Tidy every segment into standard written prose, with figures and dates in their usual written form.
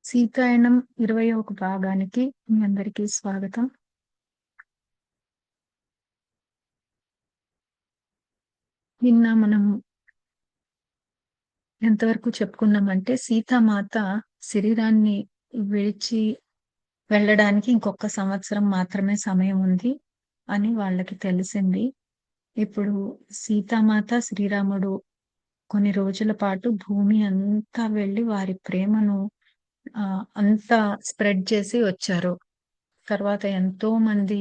సీతాయనం 21 భాగానికి మీ అందరికీ స్వాగతం. నిన్న మనం ఎంతవరకు చెప్పుకున్నామంటే, సీతామాత శరీరాన్ని విడిచి వెళ్ళడానికి ఇంకొక సంవత్సరం మాత్రమే సమయం ఉంది అని వాళ్ళకి తెలిసింది. ఇప్పుడు సీతామాత, శ్రీరాముడు కొన్ని రోజుల పాటు భూమి అంతా వెళ్లి వారి ప్రేమను అంతా స్ప్రెడ్ చేసి వచ్చారు. తర్వాత ఎంతోమంది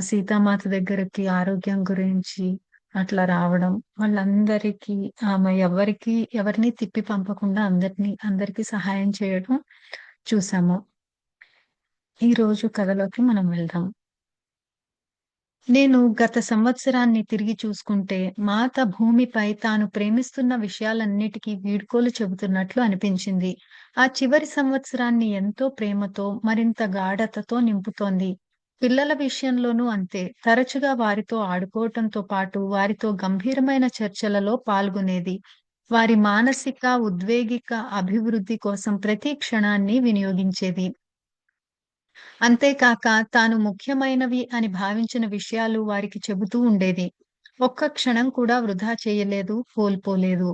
సీతామాత దగ్గరికి ఆరోగ్యం గురించి అట్లా రావడం, వాళ్ళందరికీ ఆమె ఎవరిని తిప్పి పంపకుండా అందరికీ సహాయం చేయడం చూసాము. ఈరోజు కథలోకి మనం వెళ్దాం. నేను గత సంవత్సరాన్ని తిరిగి చూసుకుంటే, మాత భూమిపై తాను ప్రేమిస్తున్న విషయాలన్నిటికీ వీడ్కోలు చెబుతున్నట్లు అనిపించింది. ఆ చివరి సంవత్సరాన్ని ఎంతో ప్రేమతో, మరింత గాఢతతో నింపుతోంది. పిల్లల విషయంలోనూ అంతే. తరచుగా వారితో ఆడుకోవటంతో పాటు, వారితో గంభీరమైన చర్చలలో పాల్గొనేది. వారి మానసిక, ఉద్వేగిక అభివృద్ధి కోసం ప్రతి క్షణాన్ని వినియోగించేది. అంతేకాక తాను ముఖ్యమైనవి అని భావించిన విషయాలు వారికి చెబుతూ ఉండేది. ఒక్క క్షణం కూడా వృధా చేయలేదు, కోల్పోలేదు.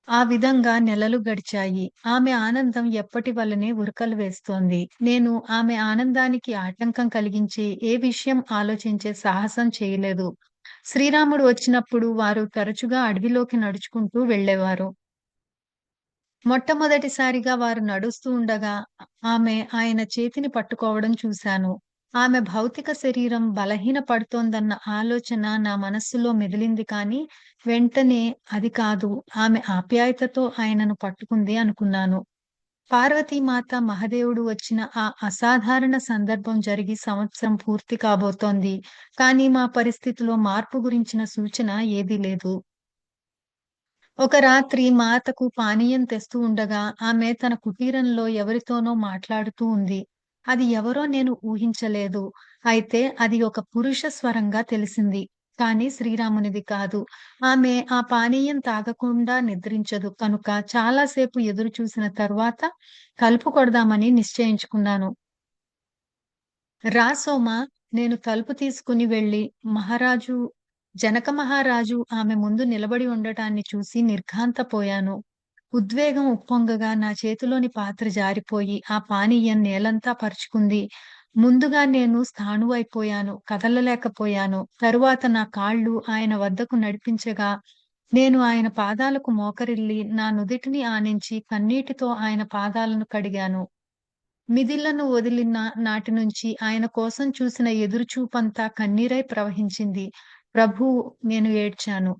ఆ విధంగా నెలలు గడిచాయి. ఆమె ఆనందం ఎప్పటి వలెనే ఉరకలు వేస్తోంది. నేను ఆమె ఆనందానికి ఆటంకం కలిగించే ఏ విషయం ఆలోచించే సాహసం చేయలేదు. శ్రీరాముడు వచ్చినప్పుడు వారు తరచుగా అడవిలోకి నడుచుకుంటూ వెళ్ళేవారు. మొట్టమొదటిసారిగా వారు నడుస్తూ ఉండగా ఆమె ఆయన చేతిని పట్టుకోవడం చూశాను. ఆమె భౌతిక శరీరం బలహీన పడుతోందన్న ఆలోచన నా మనస్సులో మెదిలింది కానీ, వెంటనే అది కాదు, ఆమె ఆప్యాయతతో ఆయనను పట్టుకుంది అనుకున్నాను. పార్వతీమాత, మహదేవుడు వచ్చిన ఆ అసాధారణ సందర్భం జరిగి సంవత్సరం పూర్తి కాబోతోంది. కానీ మా పరిస్థితిలో మార్పు గురించిన సూచన ఏదీ లేదు. ఒక రాత్రి మాతకు పానీయం తెస్తూ ఉండగా ఆమె తన కుటీరంలో ఎవరితోనో మాట్లాడుతూ ఉంది. అది ఎవరో నేను ఊహించలేదు. అయితే అది ఒక పురుష స్వరంగా తెలిసింది. కానీ శ్రీరామునిది కాదు. ఆమె ఆ పానీయం తాగకుండా నిద్రించదు కనుక చాలా సేపు ఎదురు చూసిన తరువాత కలుపు కొడదామని నిశ్చయించుకున్నాను. రా సోమా, నేను తలుపు తీసుకుని వెళ్లి జనక మహారాజు ఆమె ముందు నిలబడి ఉండటాన్ని చూసి నిర్ఘాంతపోయాను. ఉద్వేగం ఉప్పొంగగా నా చేతిలోని పాత్ర జారిపోయి ఆ పానీయం నేలంతా పరుచుకుంది. ముందుగా నేను స్థాణువైపోయాను, కదలలేకపోయాను. తరువాత నా కాళ్ళు ఆయన వద్దకు నడిపించగా నేను ఆయన పాదాలకు మోకరిల్లి నా నుదిటిని ఆనించి కన్నీటితో ఆయన పాదాలను కడిగాను. మిదిలను వదిలిన నాటి నుంచి ఆయన కోసం చూసిన ఎదురుచూపంతా కన్నీరై ప్రవహించింది. ప్రభూ, నేను ఏడ్చాను.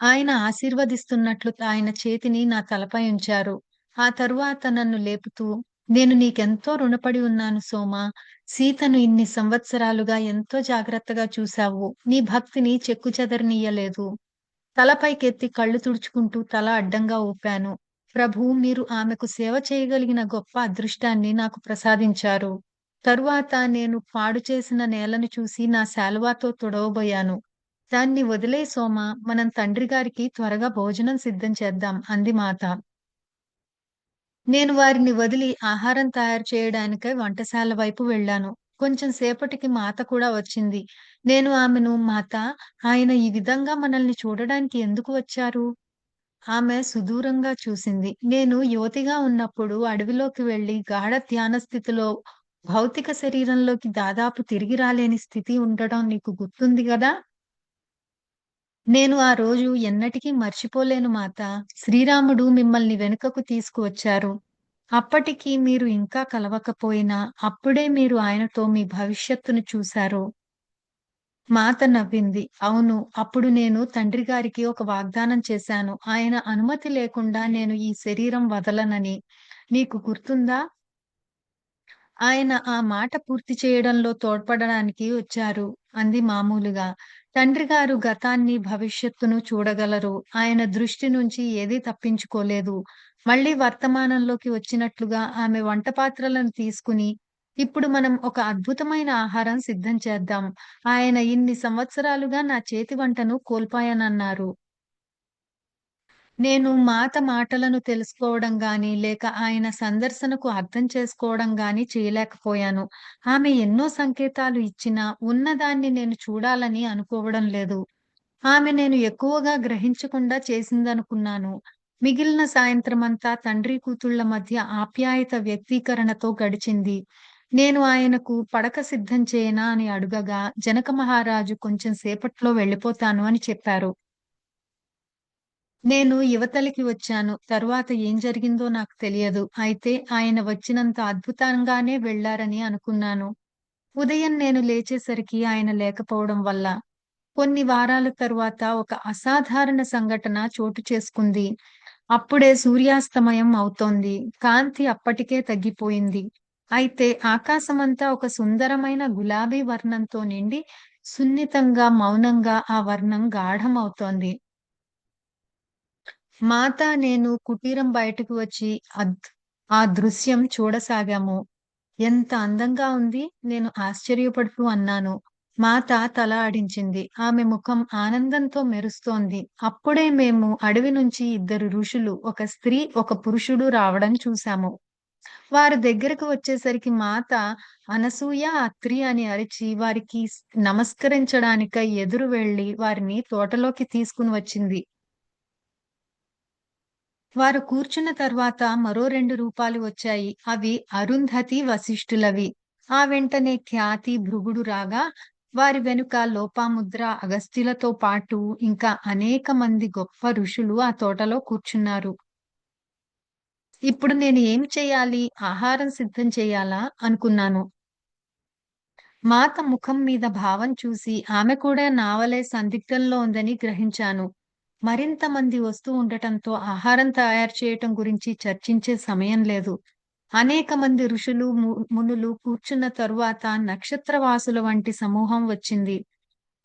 ఆయన ఆశీర్వదిస్తున్నట్లు ఆయన చేతిని నా తలపై ఉంచారు. ఆ తరువాత నన్ను లేపుతూ, నేను నీకెంతో రుణపడి ఉన్నాను సోమా. సీతను ఇన్ని సంవత్సరాలుగా ఎంతో జాగ్రత్తగా చూశావు. నీ భక్తిని చెక్కుచెదరనీయలేదు. తలపైకెత్తి కళ్ళు తుడుచుకుంటూ తల అడ్డంగా ఊపాను. ప్రభూ, మీరు ఆమెకు సేవ చేయగలిగిన గొప్ప అదృష్టాన్ని నాకు ప్రసాదించారు. తరువాత నేను పాడు చేసిన నేలను చూసి నా శాలువాతో తుడవబోయాను. దాన్ని వదిలేయ్ సోమా, మనం తండ్రి గారికి త్వరగా భోజనం సిద్ధం చేద్దాం అంది మాత. నేను వారిని వదిలి ఆహారం తయారు చేయడానికై వంటశాల వైపు వెళ్ళాను. కొంచెం సేపటికి మాత కూడా వచ్చింది. నేను ఆమెను, మాతా, ఆయన ఈ విధంగా మనల్ని చూడడానికి ఎందుకు వచ్చారు? ఆమె సుదూరంగా చూసింది. నేను యువతిగా ఉన్నప్పుడు అడవిలోకి వెళ్లి గాఢ ధ్యాన స్థితిలో భౌతిక శరీరంలోకి దాదాపు తిరిగి రాలేని స్థితి ఉండడం నీకు గుర్తుంది గదా! నేను ఆ రోజు ఎన్నటికీ మర్చిపోలేను మాతా. శ్రీరాముడు మిమ్మల్ని వెనుకకు తీసుకువచ్చారు. అప్పటికి మీరు ఇంకా కలవకపోయినా, అప్పుడే మీరు ఆయనతో మీ భవిష్యత్తును చూశారు. మాత నవ్వింది. అవును. అప్పుడు నేను తండ్రి గారికి ఒక వాగ్దానం చేశాను. ఆయన అనుమతి లేకుండా నేను ఈ శరీరం వదలనని. నీకు గుర్తుందా? ఆయన ఆ మాట పూర్తి చేయడంలో తోడ్పడడానికి వచ్చారు అంది మామూలుగా. తండ్రి గారు గతాన్ని, భవిష్యత్తును చూడగలరు. ఆయన దృష్టి నుంచి ఏదీ తప్పించుకోలేదు. మళ్ళీ వర్తమానంలోకి వచ్చినట్లుగా ఆమె వంట పాత్రలను తీసుకుని, ఇప్పుడు మనం ఒక అద్భుతమైన ఆహారం సిద్ధం చేద్దాం. ఆయన ఇన్ని సంవత్సరాలుగా నా చేతి వంటను కోల్పోయానన్నారు. నేను మాటలను తెలుసుకోవడం గాని, లేక ఆయన సందర్శనకు అర్థం చేసుకోవడం గాని చేయలేకపోయాను. ఆమె ఎన్నో సంకేతాలు ఇచ్చినా, ఉన్నదాన్ని నేను చూడాలని అనుకోవడం లేదు. ఆమె నేను ఎక్కువగా గ్రహించకుండా చేసిందనుకున్నాను. మిగిలిన సాయంత్రమంతా తండ్రి కూతుళ్ళ మధ్య ఆప్యాయత వ్యక్తీకరణతో గడిచింది. నేను ఆయనకు పడక సిద్ధం చేయనా అని అడుగగా, జనక మహారాజు కొంచెం సేపట్లో వెళ్ళిపోతాను అని చెప్పారు. నేను యువతలికి వచ్చాను. తరువాత ఏం జరిగిందో నాకు తెలియదు. అయితే ఆయన వచ్చినంత అద్భుతంగానే వెళ్లారని అనుకున్నాను. ఉదయం నేను లేచేసరికి ఆయన లేకపోవడం వల్ల కొన్ని వారాల తరువాత ఒక అసాధారణ సంఘటన చోటు చేసుకుంది. అప్పుడే సూర్యాస్తమయం అవుతోంది. కాంతి అప్పటికే తగ్గిపోయింది. అయితే ఆకాశమంతా ఒక సుందరమైన గులాబీ వర్ణంతో నిండి సున్నితంగా, మౌనంగా ఆ వర్ణం గాఢమవుతోంది. మాత, నేను కుటీరం బయటకు వచ్చి ఆ దృశ్యం చూడసాగాము. ఎంత అందంగా ఉంది! నేను ఆశ్చర్యపడుతూ అన్నాను. మాత తల ఆడించింది. ఆమె ముఖం ఆనందంతో మెరుస్తోంది. అప్పుడే మేము అడవి నుంచి ఇద్దరు ఋషులు, ఒక స్త్రీ, ఒక పురుషుడు రావడం చూశాము. వారి దగ్గరకు వచ్చేసరికి మాత అనసూయ, అత్రి అని అరిచి వారికి నమస్కరించడానికై ఎదురు వెళ్లి వారిని తోటలోకి తీసుకొని వచ్చింది. వారు కూర్చున్న తర్వాత మరో 2 రూపాలు వచ్చాయి. అవి అరుంధతి, వశిష్ఠులవి. ఆ వెంటనే ఖ్యాతి, భృగుడు రాగా, వారి వెనుక లోపాముద్ర, అగస్త్యులతో పాటు ఇంకా అనేక మంది గొప్ప ఋషులు ఆ తోటలో కూర్చున్నారు. ఇప్పుడు నేను ఏం చేయాలి? ఆహారం సిద్ధం చేయాలా? అనుకున్నాను. మాత ముఖం మీద భావం చూసి ఆమె కూడా నా వలే సందిగ్ధంలో ఉందని గ్రహించాను. మరింత మంది వస్తూ ఉండటంతో ఆహారం తయారు చేయటం గురించి చర్చించే సమయం లేదు. అనేక మంది ఋషులు, మునులు కూర్చున్న తరువాత నక్షత్రవాసుల వంటి సమూహం వచ్చింది.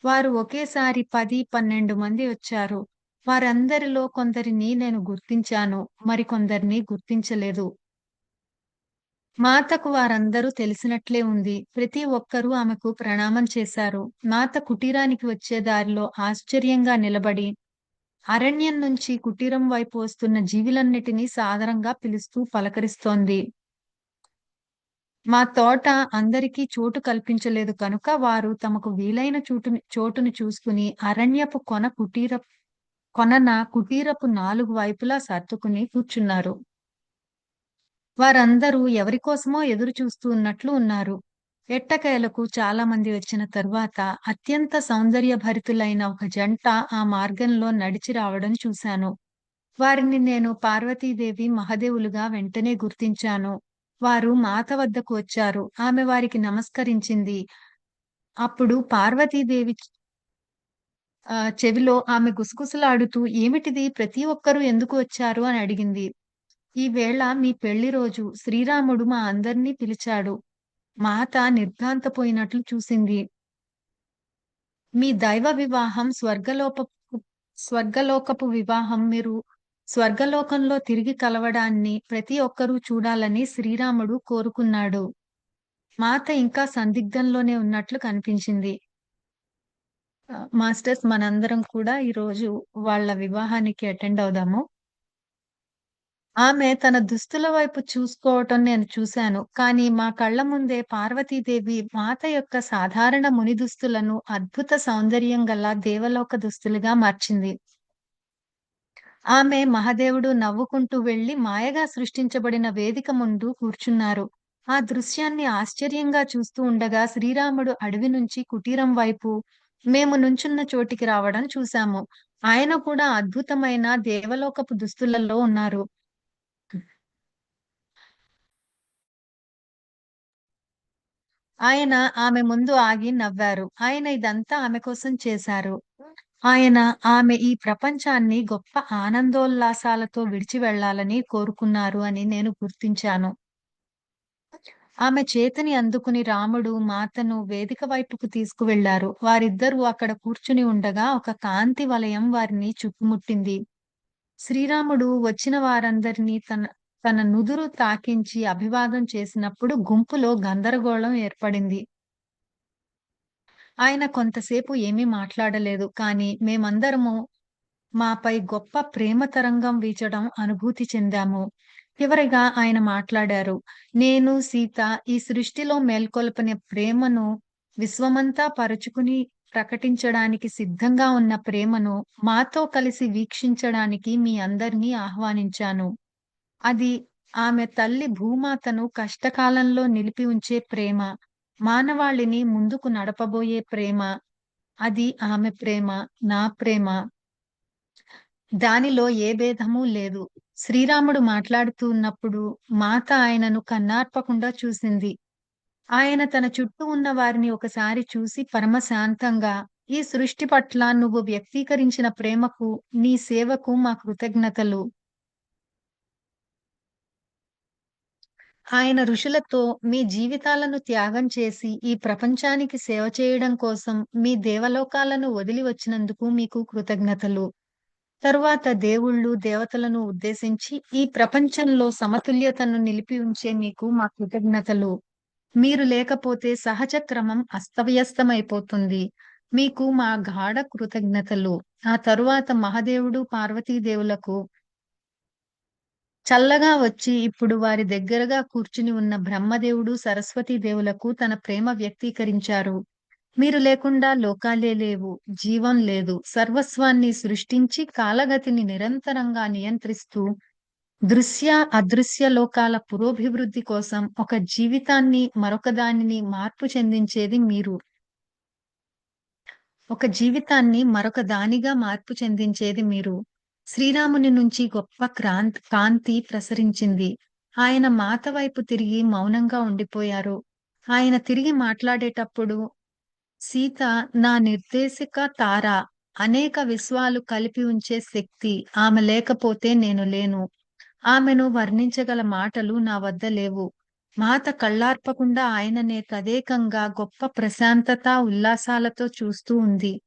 వారు ఒకేసారి 10, 12 మంది వచ్చారు. వారందరిలో కొందరిని నేను గుర్తించాను. మరికొందరిని గుర్తించలేదు. మాతకు వారందరూ తెలిసినట్లే ఉంది. ప్రతి ఒక్కరూ ఆమెకు ప్రణామం చేశారు. మాత కుటీరానికి వచ్చే దారిలో ఆశ్చర్యంగా నిలబడి, అరణ్యం నుంచి కుటీరం వైపు వస్తున్న జీవులన్నిటినీ సాదరంగా పిలుస్తూ పలకరిస్తోంది. మా తోట అందరికీ చోటు కల్పించలేదు కనుక వారు తమకు వీలైన చోటుని చూసుకుని అరణ్యపు కొనన కుటీరపు 4 వైపులా సర్దుకుని కూర్చున్నారు. వారందరూ ఎవరి కోసమో ఎదురు చూస్తూ ఉన్నట్లు ఉన్నారు. ఎట్టకేలకు చాలా మంది వచ్చిన తరువాత అత్యంత సౌందర్యభరితులైన ఒక జంట ఆ మార్గంలో నడిచి రావడం చూశాను. వారిని నేను పార్వతీదేవి, మహదేవులుగా వెంటనే గుర్తించాను. వారు మాత వద్దకు వచ్చారు. ఆమె వారికి నమస్కరించింది. అప్పుడు పార్వతీదేవి చెవిలో ఆమె గుసగుసలాడుతూ "ఏమిటిది? ప్రతి ఒక్కరూ ఎందుకు వచ్చారు?" అని అడిగింది. "ఈ వేళ మీ పెళ్లి రోజు. శ్రీరాముడు మా అందరినీ పిలిచాడు." మాత నిర్ఘాంతపోయినట్లు చూసింది. "మీ దైవ వివాహం స్వర్గలోకపు వివాహం. మీరు స్వర్గలోకంలో తిరిగి కలవడాన్ని ప్రతి ఒక్కరూ చూడాలని శ్రీరాముడు కోరుకున్నాడు." మాత ఇంకా సందిగ్ధంలోనే ఉన్నట్లు కనిపించింది. మాస్టర్స్ మనందరం కూడా ఈరోజు వాళ్ళ వివాహానికి అటెండ్ అవుదాము. ఆమె తన దుస్తుల వైపు చూసుకోవటం నేను చూశాను. కానీ మా కళ్ళ ముందే పార్వతీదేవి మాత యొక్క సాధారణ ముని దుస్తులను అద్భుత సౌందర్యం గల దేవలోక దుస్తులుగా మార్చింది. ఆమె మహదేవుడు నవ్వుకుంటూ వెళ్లి మాయగా సృష్టించబడిన వేదిక ముందు కూర్చున్నారు. ఆ దృశ్యాన్ని ఆశ్చర్యంగా చూస్తూ ఉండగా శ్రీరాముడు అడవి నుంచి కుటీరం వైపు మేము నుంచున్న చోటికి రావడం చూశాము. ఆయన కూడా అద్భుతమైన దేవలోకపు దుస్తులలో ఉన్నారు. ఆయన ఆమె ముందు ఆగి నవ్వారు. ఆయన ఇదంతా ఆమె కోసం చేశారు. ఆయన ఆమె ఈ ప్రపంచాన్ని గొప్ప ఆనందోల్లాసాలతో విడిచి వెళ్ళాలని కోరుకున్నారు అని నేను గుర్తించాను. ఆమె చేతిని అందుకుని రాముడు మాతను వేదిక వైపుకు తీసుకువెళ్లారు. వారిద్దరూ అక్కడ కూర్చుని ఉండగా ఒక కాంతి వలయం వారిని చుట్టుముట్టింది. శ్రీరాముడు వచ్చిన వారందరినీ తన నుదురు తాకించి అభివాదం చేసినప్పుడు గుంపులో గందరగోళం ఏర్పడింది. ఆయన కొంతసేపు ఏమీ మాట్లాడలేదు. కానీ మేమందరము మాపై గొప్ప ప్రేమ తరంగం వీచడం అనుభూతి చెందాము. చివరిగా ఆయన మాట్లాడారు. నేను, సీత ఈ సృష్టిలో మేల్కొల్పని ప్రేమను విశ్వమంతా పరుచుకుని ప్రకటించడానికి సిద్ధంగా ఉన్న ప్రేమను మాతో కలిసి వీక్షించడానికి మీ అందరినీ ఆహ్వానించాను. అది ఆమె తల్లి భూమాతను కష్టకాలంలో నిలిపి ఉంచే ప్రేమ. మానవాళిని ముందుకు నడపబోయే ప్రేమ. అది ఆమె ప్రేమ, నా ప్రేమ. దానిలో ఏ భేదమూ లేదు. శ్రీరాముడు మాట్లాడుతూ ఉన్నప్పుడు మాత ఆయనను కన్నార్పకుండా చూసింది. ఆయన తన చుట్టూ ఉన్న వారిని ఒకసారి చూసి పరమశాంతంగా, "ఈ సృష్టి పట్ల నువ్వు వ్యక్తీకరించిన ప్రేమకు, నీ సేవకు మా కృతజ్ఞతలు." ఆయన ఋషులతో, "మీ జీవితాలను త్యాగం చేసి, ఈ ప్రపంచానికి సేవ చేయడం కోసం మీ దేవలోకాలను వదిలి వచ్చినందుకు మీకు కృతజ్ఞతలు." తరువాత దేవుళ్ళు, దేవతలను ఉద్దేశించి, "ఈ ప్రపంచంలో సమతుల్యతను నిలిపి ఉంచే మీకు మా కృతజ్ఞతలు. మీరు లేకపోతే సహజ క్రమం అస్తవ్యస్తమైపోతుంది. మీకు మా గాఢ కృతజ్ఞతలు." ఆ తరువాత మహాదేవుడు, పార్వతీదేవులకు చల్లగా వచ్చి ఇప్పుడు వారి దగ్గరగా కూర్చుని ఉన్న బ్రహ్మదేవుడు, సరస్వతీ దేవులకు తన ప్రేమ వ్యక్తీకరించారు. "మీరు లేకుండా లోకాలే లేవు, జీవం లేదు. సర్వస్వాన్ని సృష్టించి కాలగతిని నిరంతరంగా నియంత్రిస్తూ దృశ్య, అదృశ్య లోకాల పురోభివృద్ధి కోసం ఒక జీవితాన్ని మరొక దానిని మార్పు చెందించేది మీరు. ఒక జీవితాన్ని మరొక దానిగా మార్పు చెందించేది మీరు." శ్రీరాముని నుంచి గొప్ప కాంతి ప్రసరించింది. ఆయన మాత వైపు తిరిగి మౌనంగా ఉండిపోయారు. ఆయన తిరిగి మాట్లాడేటప్పుడు, "సీత నా నిర్దేశిక తార. అనేక విశ్వాలు కలిపి ఉంచే శక్తి. ఆమె లేకపోతే నేను లేను. ఆమెను వర్ణించగల మాటలు నా వద్ద లేవు." మాత కళ్ళార్పకుండా ఆయననే తదేకంగా గొప్ప ప్రశాంతత, ఉల్లాసాలతో చూస్తూ ఉంది.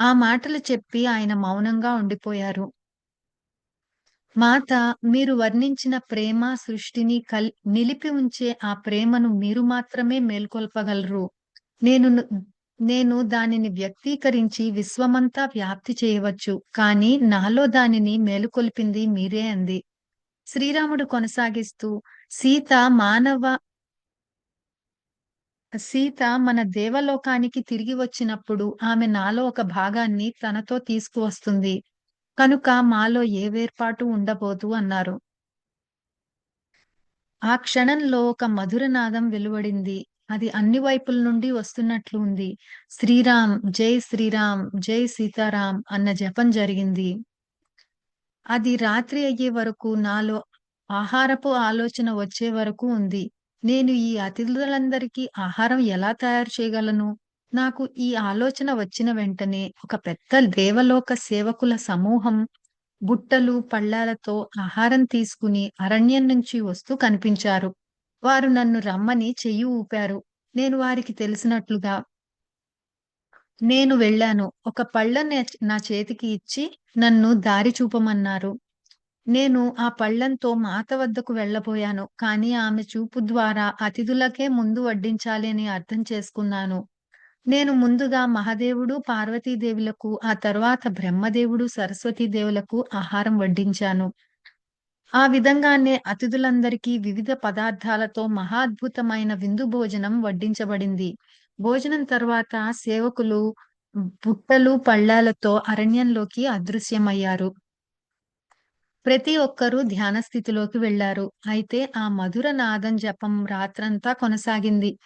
ఆ మాటలు చెప్పి ఆయన మౌనంగా ఉండిపోయారు. మాత, "మీరు వర్ణించిన ప్రేమ సృష్టిని నిలిపి ఉంచే ఆ ప్రేమను మీరు మాత్రమే మేల్కొల్పగలరు. నేను ను నేను దానిని వ్యక్తీకరించి విశ్వమంతా వ్యాప్తి చేయవచ్చు. కానీ నాలో దానిని మేలుకొల్పింది మీరే" అంది. శ్రీరాముడు కొనసాగిస్తూ, "సీత మానవ సీత మన దేవలోకానికి తిరిగి వచ్చినప్పుడు ఆమె నాలో ఒక భాగాన్ని తనతో తీసుకువస్తుంది. కనుక మాలో ఏ వేర్పాటు ఉండబోదు" అన్నారు. ఆ క్షణంలో ఒక మధుర నాదం వెలువడింది. అది అన్ని వైపుల నుండి వస్తున్నట్లు ఉంది. "శ్రీరామ్, జై శ్రీరామ్, జై సీతారాం" అన్న జపం జరిగింది. అది రాత్రి అయ్యే వరకు నాలో ఆహారపు ఆలోచన వచ్చే వరకు ఉంది. నేను ఈ అతిథులందరికీ ఆహారం ఎలా తయారు చేయగలను? నాకు ఈ ఆలోచన వచ్చిన వెంటనే ఒక పెద్ద దేవలోక సేవకుల సమూహం బుట్టలు, పళ్ళాలతో ఆహారం తీసుకుని అరణ్యం నుంచి వస్తూ కనిపించారు. వారు నన్ను రమ్మని చెయ్యి ఊపారు. నేను వారికి తెలిసినట్లుగా నేను వెళ్ళాను. ఒక పళ్ళ నా చేతికి ఇచ్చి నన్ను దారి చూపమన్నారు. నేను ఆ పళ్ళెంతో మాత వద్దకు వెళ్ళబోయాను. కానీ ఆమె చూపు ద్వారా అతిథులకే ముందు వడ్డించాలి అని అర్థం చేసుకున్నాను. నేను ముందుగా మహాదేవుడు, పార్వతీదేవులకు, ఆ తరువాత బ్రహ్మదేవుడు, సరస్వతీదేవులకు ఆహారం వడ్డించాను. ఆ విధంగానే అతిథులందరికీ వివిధ పదార్థాలతో మహా అద్భుతమైన విందు భోజనం వడ్డించబడింది. భోజనం తర్వాత సేవకులు బుట్టలు, పళ్ళాలతో అరణ్యంలోకి అదృశ్యమయ్యారు. ప్రతి ఒక్కరూ ధ్యాన స్థితిలోకి వెళ్లారు. అయితే ఆ మధుర నాదం జపం రాత్రంతా కొనసాగింది.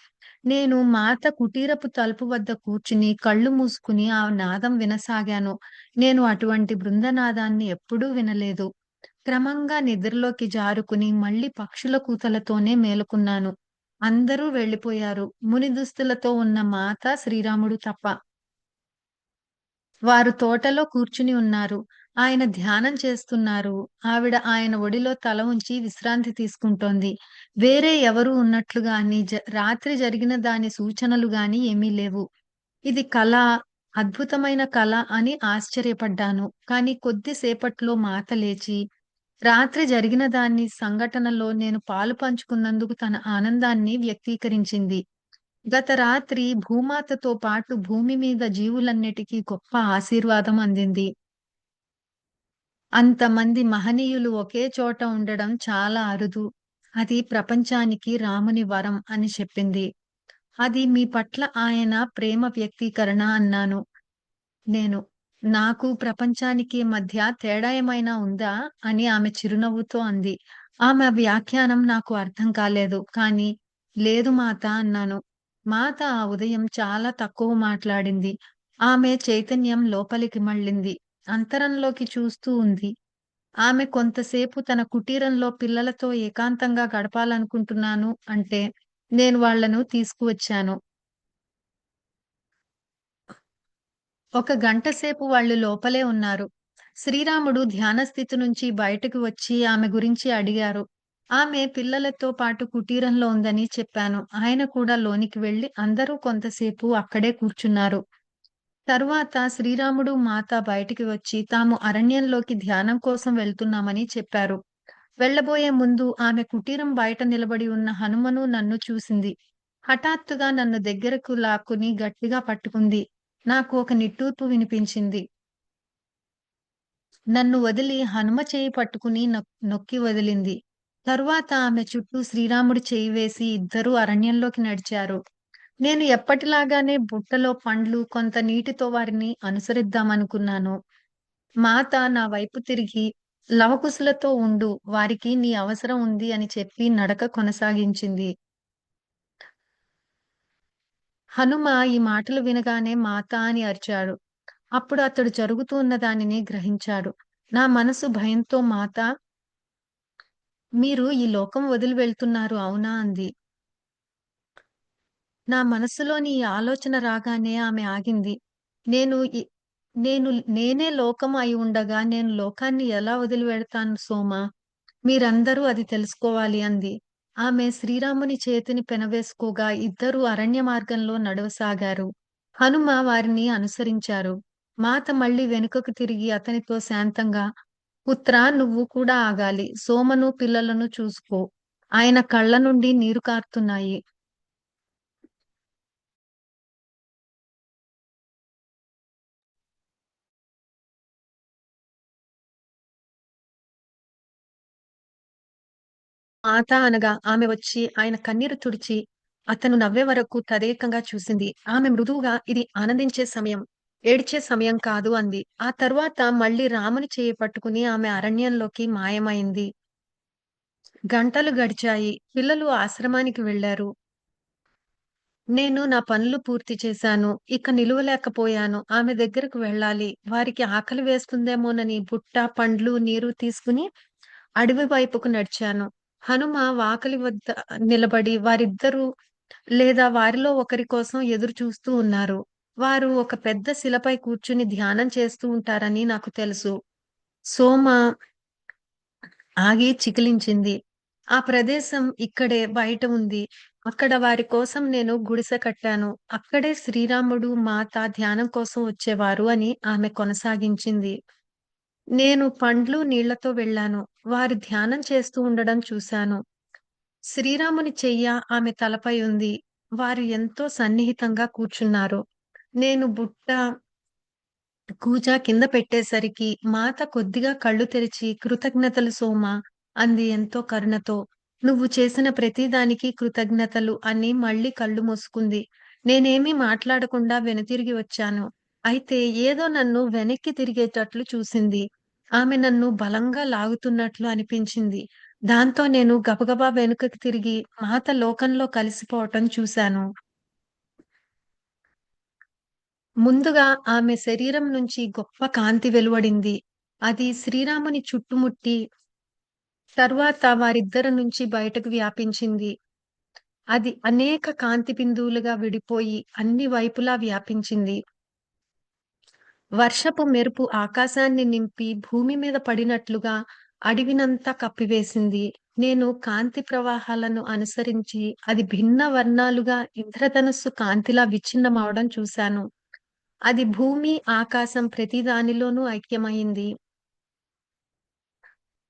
నేను మాత కుటీరపు తలుపు వద్ద కూర్చుని కళ్ళు మూసుకుని ఆ నాదం వినసాగాను. నేను అటువంటి బృందనాదాన్ని ఎప్పుడూ వినలేదు. క్రమంగా నిద్రలోకి జారుకుని మళ్ళీ పక్షుల కూతలతోనే మేలుకున్నాను. అందరూ వెళ్ళిపోయారు. ముని దుస్తులతో ఉన్న మాత, శ్రీరాముడు తప్ప. వారు తోటలో కూర్చుని ఉన్నారు. ఆయన ధ్యానం చేస్తున్నారు. ఆవిడ ఆయన ఒడిలో తల ఉంచి విశ్రాంతి తీసుకుంటోంది. వేరే ఎవరూ ఉన్నట్లు గాని, రాత్రి జరిగిన దాని సూచనలు గాని ఏమీ లేవు. ఇది కల, అద్భుతమైన కల అని ఆశ్చర్యపడ్డాను. కానీ కొద్ది సేపట్లో మాత లేచి, రాత్రి జరిగిన సంఘటనలో నేను పాలు పంచుకున్నందుకు తన ఆనందాన్ని వ్యక్తీకరించింది. గత రాత్రి భూమాతతో పాటు భూమి మీద జీవులన్నిటికీ గొప్ప ఆశీర్వాదం అందింది. అంతమంది మహనీయులు ఒకే చోట ఉండడం చాలా అరుదు. అది ప్రపంచానికి రాముని వరం అని చెప్పింది. అది మీ పట్ల ఆయన ప్రేమ వ్యక్తీకరణ అన్నాను నేను. నాకు ప్రపంచానికి మధ్య తేడా ఏమైనా ఉందా? అని ఆమె చిరునవ్వుతో అంది. ఆమె వ్యాఖ్యానం నాకు అర్థం కాలేదు. కానీ లేదు మాత అన్నాను. మాత ఆ ఉదయం చాలా తక్కువ మాట్లాడింది. ఆమె చైతన్యం లోపలికి మళ్ళింది. అంతరంలోకి చూస్తూ ఉంది. ఆమె కొంతసేపు తన కుటీరంలో పిల్లలతో ఏకాంతంగా గడపాలనుకుంటున్నాను అంటే, నేను వాళ్ళను తీసుకువచ్చాను. ఒక గంట సేపు వాళ్ళు లోపలే ఉన్నారు. శ్రీరాముడు ధ్యాన స్థితి నుంచి బయటకు వచ్చి ఆమె గురించి అడిగారు. ఆమె పిల్లలతో పాటు కుటీరంలో ఉందని చెప్పాను. ఆయన కూడా లోనికి వెళ్లి అందరూ కొంతసేపు అక్కడే కూర్చున్నారు. తరువాత శ్రీరాముడు, మాత బయటికి వచ్చి తాము అరణ్యంలోకి ధ్యానం కోసం వెళ్తున్నామని చెప్పారు. వెళ్ళబోయే ముందు ఆమె కుటీరం బయట నిలబడి ఉన్న హనుమను నన్ను చూసింది. హఠాత్తుగా నన్ను దగ్గరకు లాక్కుని గట్టిగా పట్టుకుంది. నాకు ఒక నిట్టూర్పు వినిపించింది. నన్ను వదిలి హనుమ చేయి పట్టుకుని నొక్కి వదిలింది. తరువాత ఆమె చుట్టూ శ్రీరాముడు చేయి వేసి ఇద్దరూ అరణ్యంలోకి నడిచారు. నేను ఎప్పటిలాగానే బుట్టలో పండ్లు, కొంత నీటితో వారిని అనుసరిద్దామనుకున్నాను. మాత నా వైపు తిరిగి, "లవకుశులతో ఉండు. వారికి నీ అవసరం ఉంది" అని చెప్పి నడక కొనసాగించింది. హనుమ ఈ మాటలు వినగానే మాతా అని అరిచాడు. అప్పుడు అతడు జరుగుతూ ఉన్న దానిని గ్రహించాడు. నా మనసు భయంతో మాతా, మీరు ఈ లోకం వదిలి వెళ్తున్నారు అవునా? అంది. నా మనస్సులోని ఈ ఆలోచన రాగానే ఆమె ఆగింది. నేను ఇ నేను నేనే లోకం అయి ఉండగా నేను లోకాన్ని ఎలా వదిలి వెడతాను సోమా? మీరందరూ అది తెలుసుకోవాలి అంది. ఆమె శ్రీరాముని చేతిని పెనవేసుకోగా ఇద్దరూ అరణ్య మార్గంలో నడవసాగారు. హనుమ వారిని అనుసరించారు. మాత మళ్ళీ వెనుకకు తిరిగి అతనితో శాంతంగా, పుత్రా నువ్వు కూడా ఆగాలి. సోమను, పిల్లలను చూసుకో. ఆయన కళ్ళ నుండి నీరు కారుతున్నాయి. మాత అనగా ఆమె వచ్చి ఆయన కన్నీరు తుడిచి, అతను నవ్వే వరకు తదేకంగా చూసింది. ఆమె మృదువుగా ఇది ఆనందించే సమయం, ఏడ్చే సమయం కాదు అంది. ఆ తరువాత మళ్ళీ రాముని చెయ్యి పట్టుకుని ఆమె అరణ్యంలోకి మాయమైంది. గంటలు గడిచాయి. పిల్లలు ఆశ్రమానికి వెళ్లారు. నేను నా పనులు పూర్తి చేశాను. ఇక నిలువలేకపోయాను. ఆమె దగ్గరకు వెళ్ళాలి. వారికి ఆకలి వేస్తుందేమోనని బుట్ట, పండ్లు, నీరు తీసుకుని అడవి వైపుకు నడిచాను. హనుమ వాకలి వద్ద నిలబడి వారిద్దరూ లేదా వారిలో ఒకరి కోసం ఎదురు చూస్తూ ఉన్నారు. వారు ఒక పెద్ద శిలపై కూర్చుని ధ్యానం చేస్తూ ఉంటారని నాకు తెలుసు. సోమ ఆగి చికిలించింది. ఆ ప్రదేశం ఇక్కడే బయట ఉంది. అక్కడ వారి కోసం నేను గుడిసె కట్టాను. అక్కడే శ్రీరాముడు, మాత ధ్యానం కోసం వచ్చేవారు అని ఆమె కొనసాగించింది. నేను పండ్లు, నీళ్లతో వెళ్ళాను. వారు ధ్యానం చేస్తూ ఉండడం చూశాను. శ్రీరాముని చెయ్య ఆమె తలపై ఉంది. వారు ఎంతో సన్నిహితంగా కూర్చున్నారు. నేను బుట్ట, కూజా కింద పెట్టేసరికి మాత కొద్దిగా కళ్ళు తెరిచి కృతజ్ఞతలు సోమా అంది ఎంతో కరుణతో. నువ్వు చేసిన ప్రతి దానికి కృతజ్ఞతలు అని మళ్ళీ కళ్ళు మూసుకుంది. నేనేమీ మాట్లాడకుండా వెనుతిరిగి వచ్చాను. అయితే ఏదో నన్ను వెనక్కి తిరిగేటట్లు చూసింది. ఆమె నన్ను బలంగా లాగుతున్నట్లు అనిపించింది. దాంతో నేను గబగబా వెనుకకి తిరిగి మాత లోకంలో కలిసిపోవటం చూశాను. ముందుగా ఆమె శరీరం నుంచి గొప్ప కాంతి వెలువడింది. అది శ్రీరాముని చుట్టుముట్టి, తరువాత వారిద్దరి నుంచి బయటకు వ్యాపించింది. అది అనేక కాంతి బిందువులుగా విడిపోయి అన్ని వైపులా వ్యాపించింది. వర్షపు మెరుపు ఆకాశాన్ని నింపి భూమి మీద పడినట్లుగా అడవినంతా కప్పివేసింది. నేను కాంతి ప్రవాహాలను అనుసరించి అది భిన్న వర్ణాలుగా ఇంద్రధనుస్సు కాంతిలా విచ్ఛిన్నమవడం చూశాను. అది భూమి, ఆకాశం ప్రతి దానిలోనూ ఐక్యమయింది.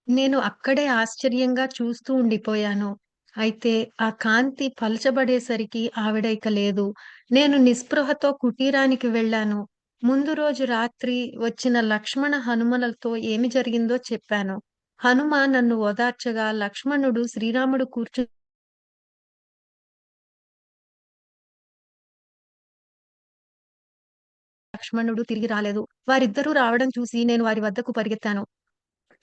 నేను అక్కడే ఆశ్చర్యంగా చూస్తూ ఉండిపోయాను. అయితే ఆ కాంతి పలచబడేసరికి ఆవిడ ఇక లేదు. నేను నిస్పృహతో కుటీరానికి వెళ్ళాను. ముందు రోజు రాత్రి వచ్చిన లక్ష్మణ హనుమలతో ఏమి జరిగిందో చెప్పాను. హనుమ నన్ను ఓదార్చగా లక్ష్మణుడు శ్రీరాముడు లక్ష్మణుడు తిరిగి రాలేదు. వారిద్దరూ రావడం చూసి నేను వారి వద్దకు పరిగెత్తాను.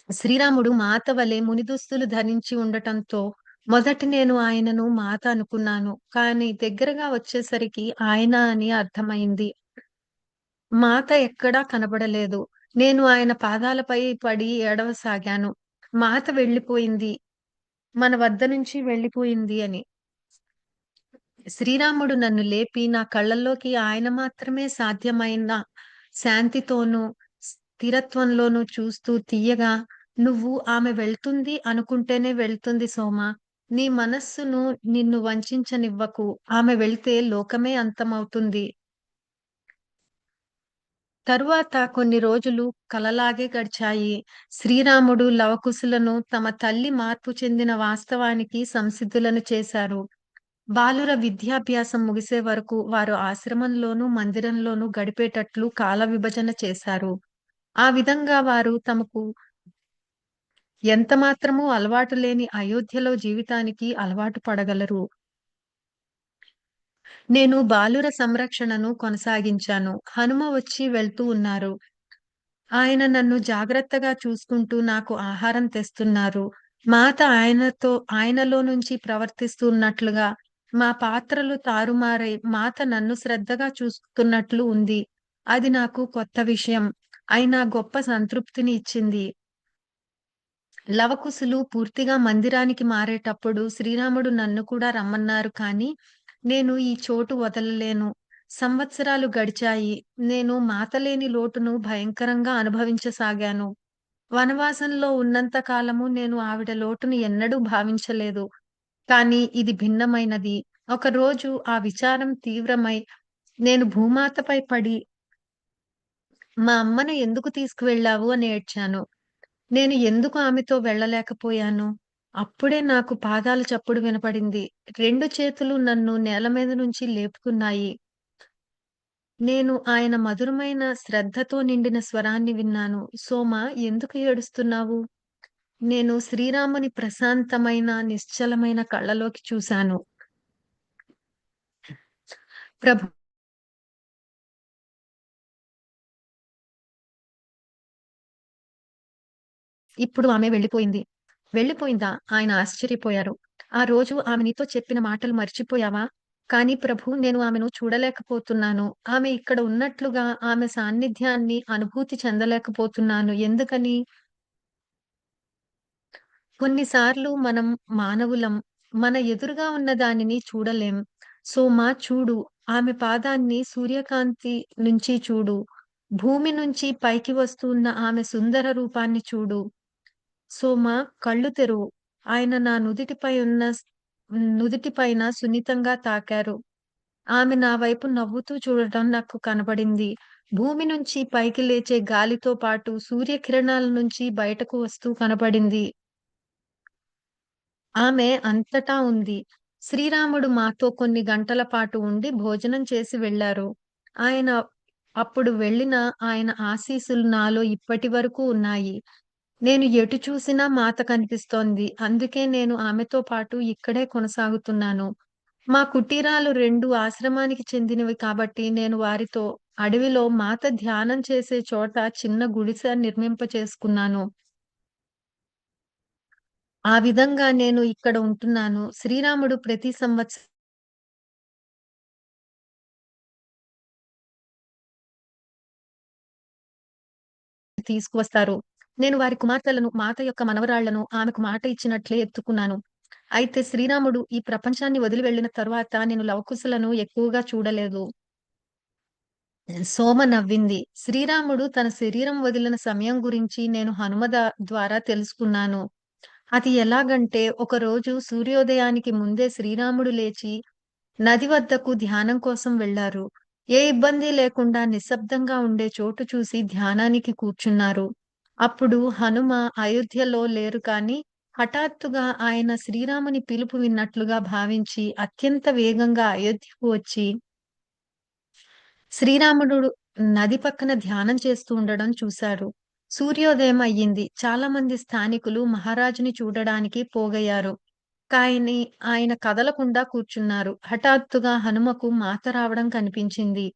శ్రీరాముడు మాత వలె మునిదుస్తులు ధరించి ఉండటంతో మొదట నేను ఆయనను మాత అనుకున్నాను. కానీ దగ్గరగా వచ్చేసరికి ఆయన అని అర్థమైంది. మాత ఎక్కడా కనబడలేదు. నేను ఆయన పాదాలపై పడి ఏడవసాగాను. మాత వెళ్ళిపోయింది. మన వద్ద నుంచి వెళ్ళిపోయింది అని. శ్రీరాముడు నన్ను లేపి నా కళ్ళల్లోకి ఆయన మాత్రమే సాధ్యమైన శాంతితోనూ, స్థిరత్వంలోనూ చూస్తూ తియ్యగా, "నువ్వు ఆమె వెళ్తుంది అనుకుంటేనే వెళ్తుంది సోమా! నీ మనస్సును నిన్ను వంచించనివ్వకు. ఆమె వెళ్తే లోకమే అంతమవుతుంది." తరువాత కొన్ని రోజులు కలలాగే గడిచాయి. శ్రీరాముడు, లవకుశులను తమ తల్లి మార్పు చెందిన వాస్తవానికి సంసిద్ధులను చేశారు. బాలుర విద్యాభ్యాసం ముగిసే వరకు వారు ఆశ్రమంలోనూ, మందిరంలోనూ గడిపేటట్లు కాల విభజన చేశారు. ఆ విధంగా వారు తమకు ఎంతమాత్రమూ అలవాటు లేని అయోధ్యలో జీవితానికి అలవాటు పడగలరు. నేను బాలుర సంరక్షణను కొనసాగించాను. హనుమ వచ్చి వెళ్తూ ఉన్నారు. ఆయన నన్ను జాగ్రత్తగా చూసుకుంటూ నాకు ఆహారం తెస్తున్నారు. మాత ఆయనలో నుంచి ప్రవర్తిస్తున్నట్లుగా మా పాత్రలు తారుమారై మాత నన్ను శ్రద్ధగా చూస్తున్నట్లు ఉంది. అది నాకు కొత్త విషయం. అయినా గొప్ప సంతృప్తిని ఇచ్చింది. లవకుశులు పూర్తిగా మందిరానికి మారేటప్పుడు శ్రీరాముడు నన్ను కూడా రమ్మన్నారు కానీ, నేను ఈ చోటు వదలలేను. సంవత్సరాలు గడిచాయి. నేను మాతలేని లోటును భయంకరంగా అనుభవించసాగాను. వనవాసంలో ఉన్నంత కాలము నేను ఆవిడ లోటును ఎన్నడూ భావించలేదు. కానీ ఇది భిన్నమైనది. ఒకరోజు ఆ విచారం తీవ్రమై నేను భూమాతపై పడి, "మా అమ్మను ఎందుకు తీసుకువెళ్ళావు?" అని ఏడ్చాను. నేను ఎందుకు ఆమెతో వెళ్ళలేకపోయాను? అప్పుడే నాకు పాదాల చప్పుడు వినపడింది. 2 చేతులు నన్ను నేల మీద నుంచి లేపుతున్నాయి. నేను ఆయన మధురమైన శ్రద్ధతో నిండిన స్వరాన్ని విన్నాను. "సోమా, ఎందుకు ఏడుస్తున్నావు?" నేను శ్రీరాముని ప్రశాంతమైన, నిశ్చలమైన కళ్ళలోకి చూశాను. ప్రభు ఇప్పుడు ఆమె వెళ్ళిపోయింది. వెళ్ళిపోయిందా? ఆయన ఆశ్చర్యపోయారు. ఆ రోజు ఆమె నీతో చెప్పిన మాటలు మర్చిపోయావా? కానీ ప్రభూ, నేను ఆమెను చూడలేకపోతున్నాను. ఆమె ఇక్కడ ఉన్నట్లుగా ఆమె సాన్నిధ్యాన్ని అనుభూతి చెందలేకపోతున్నాను. ఎందుకని? కొన్నిసార్లు మనం మానవులం. మన ఎదురుగా ఉన్న దానిని చూడలేం. "సోమా చూడు, ఆమె పాదాన్ని సూర్యకాంతి నుంచి చూడు. భూమి నుంచి పైకి వస్తున్న ఆమె సుందర రూపాన్ని చూడు. సోమా, కళ్ళు తెరువు." ఆయన నా నుదిటిపైన సున్నితంగా తాకారు. ఆమె నా వైపు నవ్వుతూ చూడటం నాకు కనబడింది. భూమి నుంచి పైకి లేచే గాలితో పాటు సూర్యకిరణాల నుంచి బయటకు వస్తూ కనబడింది. ఆమె అంతటా ఉంది. శ్రీరాముడు మాతో కొన్ని గంటల పాటు ఉండి భోజనం చేసి వెళ్లారు. ఆయన అప్పుడు వెళ్ళిన ఆయన ఆశీస్సులు నాలో ఇప్పటి వరకు ఉన్నాయి. నేను ఎటు చూసినా మాత కనిపిస్తోంది. అందుకే నేను ఆమెతో పాటు ఇక్కడే కొనసాగుతున్నాను. మా కుటీరాలు 2 ఆశ్రమానికి చెందినవి కాబట్టి నేను వారితో అడవిలో మాత ధ్యానం చేసే చోట చిన్న గుడిసె నిర్మింపచేసుకున్నాను. ఆ విధంగా నేను ఇక్కడ ఉంటున్నాను. శ్రీరాముడు ప్రతి సంవత్సరం తీసుకువస్తారు. నేను వారి కుమార్తెలను, మాత యొక్క మనవరాళ్లను ఆమెకు మాట ఇచ్చినట్లే ఎత్తుకున్నాను. అయితే శ్రీరాముడు ఈ ప్రపంచాన్ని వదిలి వెళ్ళిన తరువాత నేను లవకుశులను ఎక్కువగా చూడలేదు. సోమ నవ్వింది. శ్రీరాముడు తన శరీరం వదిలిన సమయం గురించి నేను హనుమద ద్వారా తెలుసుకున్నాను. అది ఎలాగంటే ఒకరోజు సూర్యోదయానికి ముందే శ్రీరాముడు లేచి నది వద్దకు ధ్యానం కోసం వెళ్లారు. ఏ ఇబ్బంది లేకుండా నిశ్శబ్దంగా ఉండే చోటు చూసి ధ్యానానికి కూర్చున్నారు. అప్పుడు హనుమ అయోధ్యలో లేరు కానీ హఠాత్తుగా ఆయన శ్రీరాముని పిలుపు విన్నట్లుగా భావించి అత్యంత వేగంగా అయోధ్యకు వచ్చి శ్రీరాముడు నది పక్కన ధ్యానం చేస్తూ ఉండడం చూశారు. సూర్యోదయం అయ్యింది. చాలా మంది స్థానికులు మహారాజుని చూడడానికి పోగయ్యారు. కానీ ఆయన కదలకుండా కూర్చున్నారు. హఠాత్తుగా హనుమకు మాత రావడం కనిపించింది.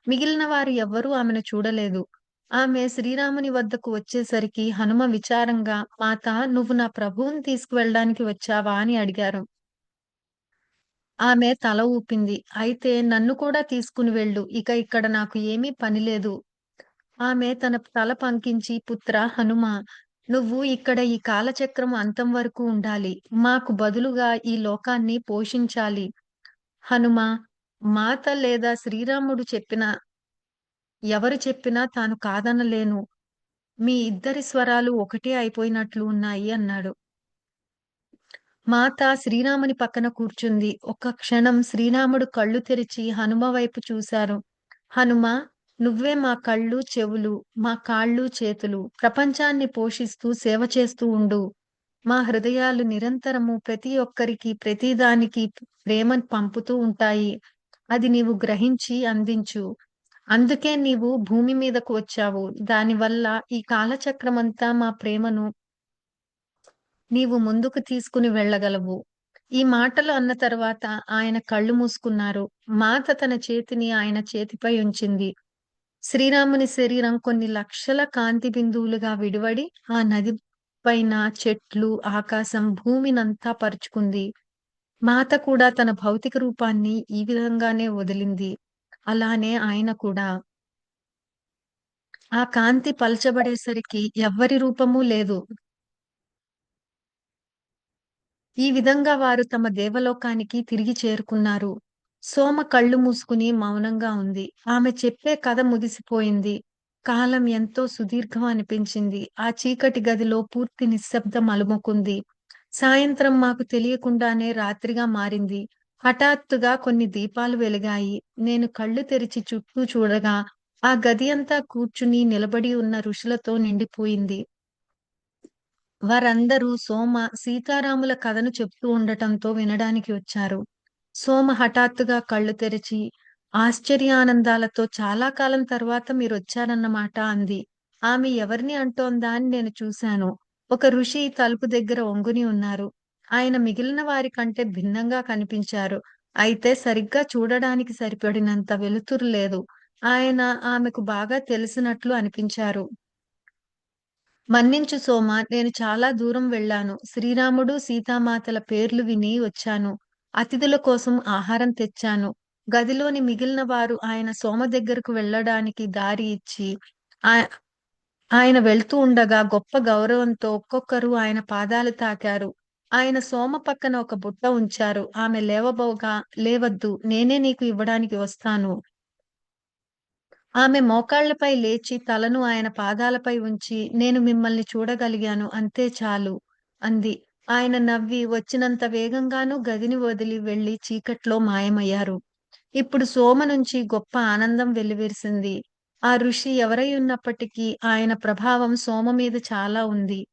మిగిలిన వారు ఎవ్వరూ ఆమెను చూడలేదు. ఆమె శ్రీరాముని వద్దకు వచ్చేసరికి హనుమ విచారంగా, "మాతా, నువ్వు నా ప్రభువుని తీసుకువెళ్ళడానికి వచ్చావా?" అని అడిగారు. ఆమె తల ఊపింది. "అయితే నన్ను కూడా తీసుకుని వెళ్ళు. ఇక ఇక్కడ నాకు ఏమీ పని లేదు." ఆమె తన తల పంకించి, "పుత్రా హనుమ, నువ్వు ఇక్కడ ఈ కాలచక్రం అంతం వరకు ఉండాలి. మాకు బదులుగా ఈ లోకాన్ని పోషించాలి. హనుమ, మాత లేదా శ్రీరాముడు చెప్పిన ఎవరు చెప్పినా తాను కాదనలేను. మీ ఇద్దరి స్వరాలు ఒకటే అయిపోయినట్లు ఉన్నాయి" అన్నాడు. మాత శ్రీరాముని పక్కన కూర్చుంది. ఒక్క క్షణం శ్రీరాముడు కళ్ళు తెరిచి హనుమ వైపు చూశారు. "హనుమ, నువ్వే మా కళ్ళు, చెవులు, మా కాళ్ళు, చేతులు. ప్రపంచాన్ని పోషిస్తూ సేవ చేస్తూ ఉండు. మా హృదయాలు నిరంతరము ప్రతి ఒక్కరికి, ప్రతిదానికి ప్రేమను పంపుతూ ఉంటాయి. అది నీవు గ్రహించి అందించు. అందుకే నీవు భూమి మీదకు వచ్చావు. దానివల్ల ఈ కాలచక్రమంతా మా ప్రేమను నీవు ముందుకు తీసుకుని వెళ్ళగలవు." ఈ మాటలు అన్న తర్వాత ఆయన కళ్ళు మూసుకున్నారు. మాత తన చేతిని ఆయన చేతిపై ఉంచింది. శ్రీరాముని శరీరం కొన్ని లక్షల కాంతి బిందువులుగా విడివడి, ఆ నది పైన చెట్లు, ఆకాశం, భూమినంతా పరుచుకుంది. మాత కూడా తన భౌతిక రూపాన్ని ఈ విధంగానే వదిలింది. అలానే ఆయన కూడా. ఆ కాంతి పలచబడేసరికి ఎవ్వరి రూపమూ లేదు. ఈ విధంగా వారు తమ దేవలోకానికి తిరిగి చేరుకున్నారు. సోమ కళ్ళు మూసుకుని మౌనంగా ఉంది. ఆమె చెప్పే కథ ముగిసిపోయింది. కాలం ఎంతో సుదీర్ఘం అనిపించింది. ఆ చీకటి గదిలో పూర్తి నిశ్శబ్దం అలుముకుంది. సాయంత్రం మాకు తెలియకుండానే రాత్రిగా మారింది. హఠాత్తుగా కొన్ని దీపాలు వెలిగాయి. నేను కళ్ళు తెరిచి చుట్టూ చూడగా, ఆ గది అంతా కూర్చుని, నిలబడి ఉన్న ఋషులతో నిండిపోయింది. వారందరూ సోమ, సీతారాముల కథను చెప్తూ ఉండటంతో వినడానికి వచ్చారు. సోమ హఠాత్తుగా కళ్ళు తెరిచి, ఆశ్చర్యానందాలతో "చాలా కాలం తర్వాత మీరొచ్చారన్నమాట" అంది. ఆమె ఎవరిని అంటోందా అని నేను చూశాను. ఒక ఋషి తలుపు దగ్గర ఒంగుని ఉన్నారు. ఆయన మిగిలిన వారి కంటే భిన్నంగా కనిపించారు. అయితే సరిగ్గా చూడడానికి సరిపడినంత వెలుతురు లేదు. ఆయన ఆమెకు బాగా తెలిసినట్లు అనిపించారు. "మన్నించు సోమ, నేను చాలా దూరం వెళ్ళాను. శ్రీరాముడు, సీతామాతల పేర్లు విని వచ్చాను. అతిథుల కోసం ఆహారం తెచ్చాను." గదిలోని మిగిలిన వారు ఆయన సోమ దగ్గరకు వెళ్ళడానికి దారి ఇచ్చి, ఆయ ఆయన వెళ్తూ ఉండగా గొప్ప గౌరవంతో ఒక్కొక్కరు ఆయన పాదాలు తాకారు. ఆయన సోమ పక్కన ఒక బుట్ట ఉంచారు. ఆమె లేవబోగా, "లేవద్దు, నేనే నీకు ఇవ్వడానికి వస్తాను." ఆమె మోకాళ్ళపై లేచి తలను ఆయన పాదాలపై ఉంచి, "నేను మిమ్మల్ని చూడగలిగాను, అంతే చాలు" అంది. ఆయన నవ్వి వచ్చినంత వేగంగానూ గదిని వదిలి వెళ్లి చీకట్లో మాయమయ్యారు. ఇప్పుడు సోమ నుంచి గొప్ప ఆనందం వెల్లివిరిసింది. ఆ ఋషి ఎవరై ఉన్నప్పటికీ ఆయన ప్రభావం సోమ మీద చాలా ఉంది.